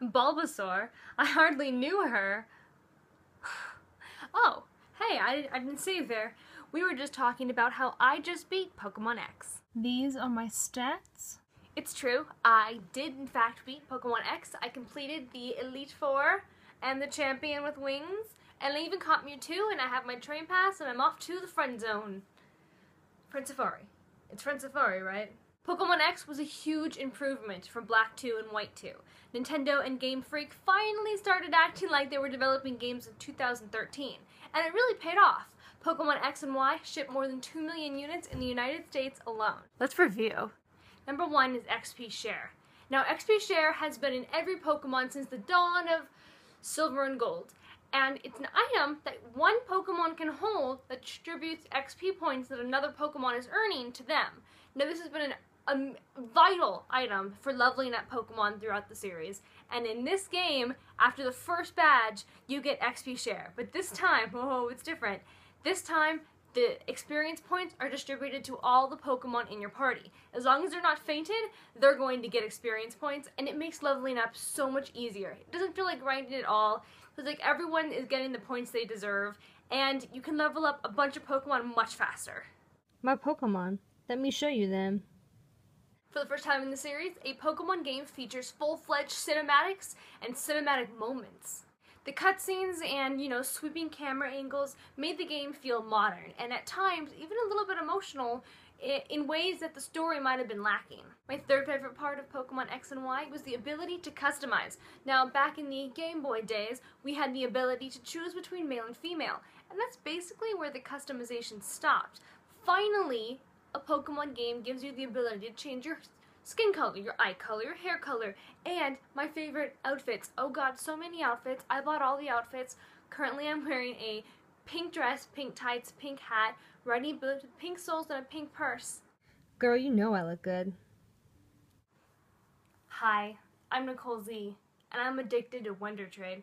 Bulbasaur? I hardly knew her. Oh, hey, I didn't see you there. We were just talking about how I just beat Pokemon X. These are my stats? It's true, I did in fact beat Pokemon X. I completed the Elite Four and the Champion with Wings, and I even caught Mewtwo, and I have my train pass, and I'm off to the friend zone. Friend Safari. It's Friend Safari, right? Pokemon X was a huge improvement from Black 2 and White 2. Nintendo and Game Freak finally started acting like they were developing games in 2013, and it really paid off. Pokemon X and Y shipped more than 2 million units in the United States alone. Let's review. Number 1 is XP Share. Now, XP Share has been in every Pokemon since the dawn of Silver and Gold, and it's an item that one Pokemon can hold that distributes XP points that another Pokemon is earning to them. Now, this has been a vital item for leveling up Pokemon throughout the series, and in this game, after the first badge, you get XP Share. But this time, oh, it's different. This time, the experience points are distributed to all the Pokemon in your party. As long as they're not fainted, they're going to get experience points, and it makes leveling up so much easier. It doesn't feel like grinding at all. It's like everyone is getting the points they deserve, and you can level up a bunch of Pokemon much faster. My Pokemon. Let me show you them. For the first time in the series, a Pokemon game features full-fledged cinematics and cinematic moments. The cutscenes and, sweeping camera angles made the game feel modern, and at times, even a little bit emotional, in ways that the story might have been lacking. My third favorite part of Pokemon X and Y was the ability to customize. Now, back in the Game Boy days, we had the ability to choose between male and female, and that's basically where the customization stopped. Finally, a Pokemon game gives you the ability to change your skin color, your eye color, your hair color, and my favorite outfits. Oh god, so many outfits. I bought all the outfits. Currently I'm wearing a pink dress, pink tights, pink hat, riding boots with pink soles and a pink purse. Girl, you know I look good. Hi, I'm NikoleZ, and I'm addicted to Wonder Trade.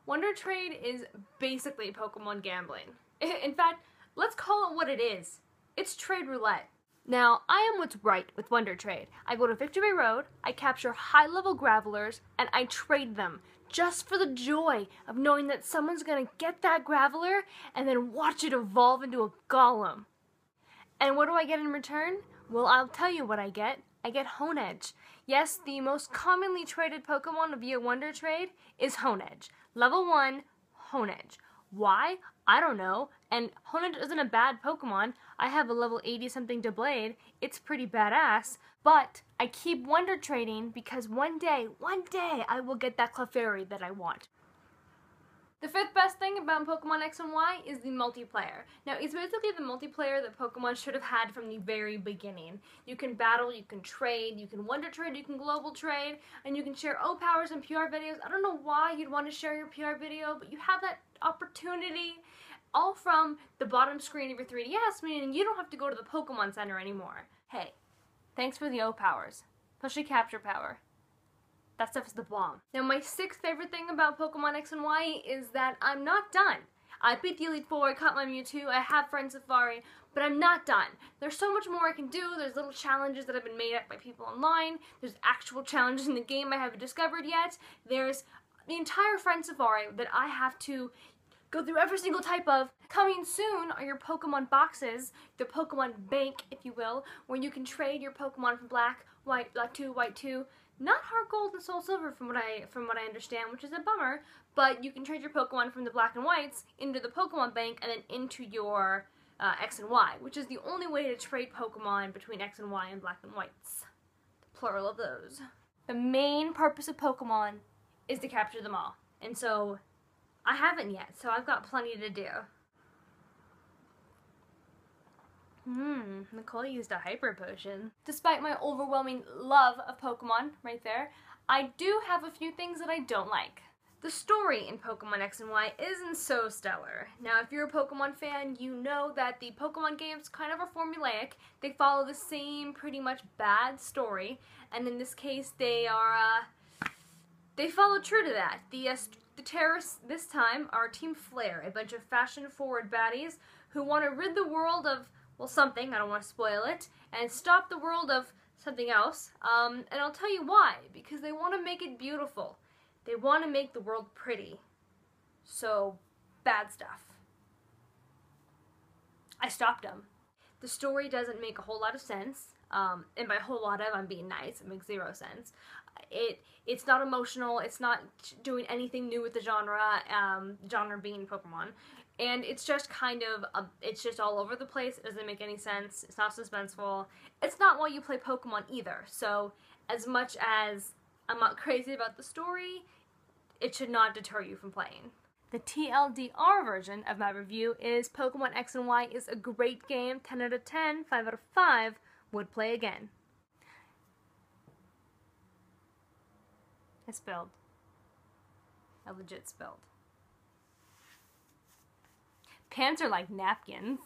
Wonder Trade is basically Pokemon gambling. In fact, let's call it what it is. It's trade roulette. Now, I am what's right with Wonder Trade. I go to Victory Road, I capture high-level Gravelers, and I trade them, just for the joy of knowing that someone's gonna get that Graveler and then watch it evolve into a Golem. And what do I get in return? Well, I'll tell you what I get. I get Honedge. Yes, the most commonly traded Pokemon via Wonder Trade is Honedge. Level 1, Honedge. Why? I don't know. And Honedge isn't a bad Pokemon. I have a level 80-something Doublade. It's pretty badass. But I keep Wonder Trading because one day, I will get that Clefairy that I want. The fifth best thing about Pokemon X and Y is the multiplayer. Now, it's basically the multiplayer that Pokemon should have had from the very beginning. You can battle, you can trade, you can Wonder Trade, you can Global Trade, and you can share O-Powers and PR videos. I don't know why you'd want to share your PR video, but you have that opportunity all from the bottom screen of your 3DS, meaning you don't have to go to the Pokemon Center anymore. Hey, thanks for the O-Powers, especially Capture Power. That stuff's the bomb. Now, my sixth favorite thing about Pokemon X and Y is that I'm not done. I beat the Elite Four, I caught my Mewtwo, I have Friend Safari, but I'm not done. There's so much more I can do. There's little challenges that have been made up by people online. There's actual challenges in the game I haven't discovered yet. There's the entire Friend Safari that I have to go through every single type of. Coming soon are your Pokemon boxes, the Pokemon bank, if you will, where you can trade your Pokemon from Black, White, Black 2, White 2, not Heart Gold and Soul Silver from what I understand, which is a bummer, but you can trade your Pokemon from the Black and Whites into the Pokemon bank and then into your X and Y, which is the only way to trade Pokemon between X and Y and Black and Whites. The plural of those. The main purpose of Pokemon is to capture them all, and so I haven't yet, so I've got plenty to do. Nikole used a hyper potion. Despite my overwhelming love of Pokemon, right there, I do have a few things that I don't like. The story in Pokemon X and Y isn't so stellar. Now, if you're a Pokemon fan, you know that the Pokemon games kind of are formulaic. They follow the same pretty much bad story, and in this case, they follow true to that. The terrorists this time are Team Flare, a bunch of fashion-forward baddies who want to rid the world of, well, something, I don't want to spoil it, and stop the world of something else, and I'll tell you why, because they want to make it beautiful. They want to make the world pretty. So, bad stuff. I stopped them. The story doesn't make a whole lot of sense. And by a whole lot of, I'm being nice. It makes zero sense. It's not emotional. It's not doing anything new with the genre. Genre being Pokemon. And it's just kind of, it's just all over the place. It doesn't make any sense. It's not suspenseful. It's not while you play Pokemon either. So, as much as I'm not crazy about the story, it should not deter you from playing. The TLDR version of my review is Pokemon X and Y is a great game, 10 out of 10, 5 out of 5, would play again. I spilled. I legit spilled. Pants are like napkins.